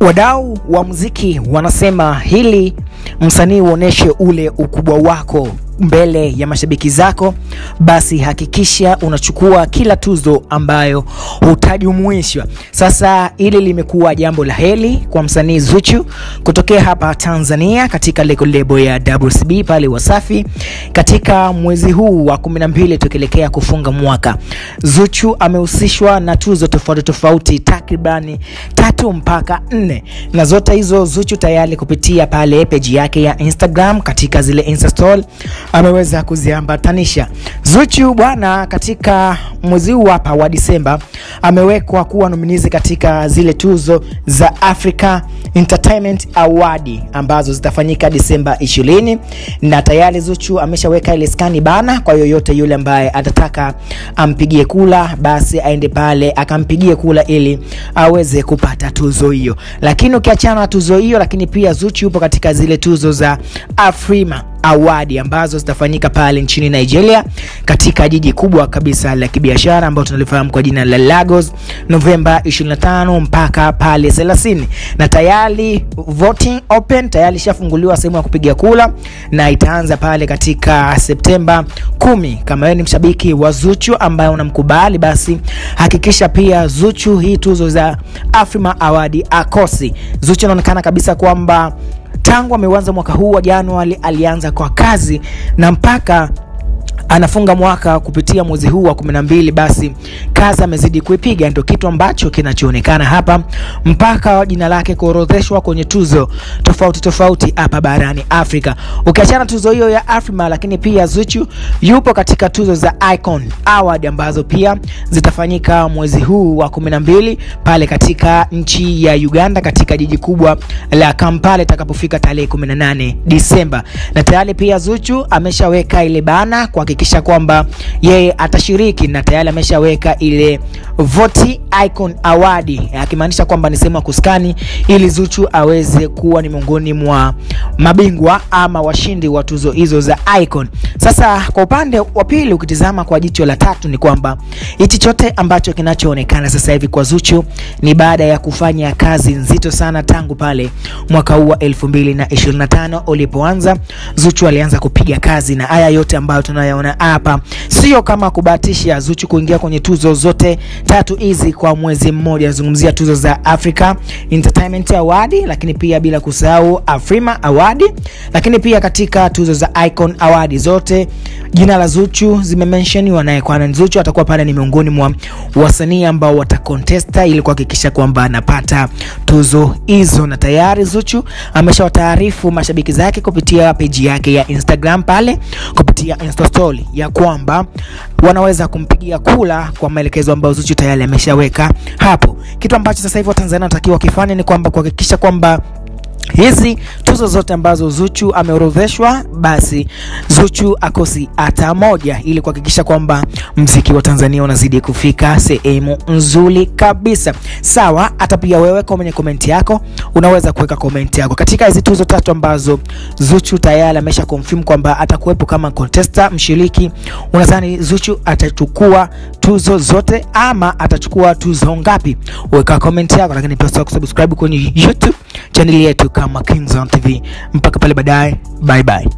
Wadau wa muziki wanasema hili msanii uoneshe ule ukubwa wako mbele ya mashabiki zako, basi hakikisha unachukua kila tuzo ambayo utajumuishwa. Sasa hili limekuwa jambo la heri kwa msanii Zuchu kutokea hapa Tanzania katika lebo ya WCB pale Wasafi. Katika mwezi huu wa 12 tukielekea kufunga mwaka, Zuchu amehusishwa na tuzo tofauti takribani 3 mpaka 4, na zote hizo Zuchu tayari kupitia pale page yake ya Instagram katika zile Insta story ameweza kuziambatanisha. Zuchu bwana, katika mwezi huu hapa wa Disemba amewekwa kuwa nominizi katika zile tuzo za Africa Entertainment Award ambazo zitafanyika Disemba 20, na tayari Zuchu ameshaweka ile skani bana kwa yoyote yule ambaye atataka ampigie kula, basi aende pale akampigie kula ili aweze kupata tuzo hiyo. Lakini ukiachana na tuzo hiyo, lakini pia Zuchu yupo katika zile tuzo za Afrima Award ambazo zitafanyika pale nchini Nigeria katika jiji kubwa kabisa la kibiashara ambalo tunalifahamu kwa jina la Lagos, Novemba 25 mpaka pale 30, na tayari voting open tayari shafunguliwa sehemu ya kupiga kula, na itaanza pale katika Septemba 10. Kama wewe ni mshabiki wa Zuchu ambaye unamkubali, basi hakikisha pia Zuchu hii tuzo za Afrima Award akosi. Zuchu anaonekana kabisa kwamba tangu ameanza mwaka huu wa Januari alianza kwa kazi na mpaka anafunga mwaka kupitia mwezi huu wa 12, basi kazi amezidi kuipiga. Ndio kitu ambacho kinachoonekana hapa, mpaka jina lake kuorodheshwa kwenye tuzo tofauti hapa barani Afrika. Ukiachana tuzo hiyo ya Afrima, lakini pia Zuchu yupo katika tuzo za Icon Award ambazo pia zitafanyika mwezi huu wa 12 pale katika nchi ya Uganda katika jiji kubwa la Kampala itakapofika tarehe 18 Disemba. Na tayari pia Zuchu ameshaweka ile bana kuhakikisha kwamba yeye atashiriki, na tayari ameshaweka ile Vote Icon Award, akimaanisha kwamba ni sema kuskani ili Zuchu aweze kuwa ni miongoni mwa mabingwa ama washindi wa tuzo hizo za Icon. Sasa kwa upande wa pili, ukitizama kwa jicho la tatu, ni kwamba hichi chote ambacho kinachoonekana sasa hivi kwa Zuchu ni baada ya kufanya kazi nzito sana tangu pale mwaka huu wa 2025 ulipoanza. Zuchu alianza kupiga kazi, na haya yote ambayo tunayaona hapa sio kama kubahatisha Zuchu kuingia kwenye tuzo zote 3 hizi kwa mwezi mmoja. Nazungumzia tuzo za Africa Entertainment Award, lakini pia bila kusahau Afrima Award, lakini pia katika tuzo za Icon Award zote jina la Zuchu zimementioniwa, naye kwa Zuchu atakuwa pale ni miongoni mwa wasanii ambao watakontesta ili kuhakikisha kwamba anapata tuzo hizo. Na tayari Zuchu ameshawataarifu mashabiki zake kupitia page yake ya Instagram pale kupitia Insta story ya kwamba wanaweza kumpigia kula kwa maelekezo ambayo Zuchu tayari ameshaweka hapo. Kitu ambacho sasa hivi Tanzania wanatakiwa kifanye ni kwamba kuhakikisha kwamba hizi tuzo zote ambazo Zuchu ameorodheshwa, basi Zuchu akosi hata moja, ili kuhakikisha kwamba muziki wa Tanzania unazidi kufika sehemu nzuri kabisa. Sawa, hata pia wewe kwenye comment yako unaweza kuweka comment yako katika hizi tuzo 3 ambazo Zuchu tayari amesha confirm kwamba atakuwepo kama contestant mshiriki. Unadhani Zuchu atachukua tuzo zote ama atachukua tuzo ngapi? Weka comment yako, lakini pia subscribe kwenye YouTube channel yetu kama Kings on TV. Mpaka pale baadaye, bye bye.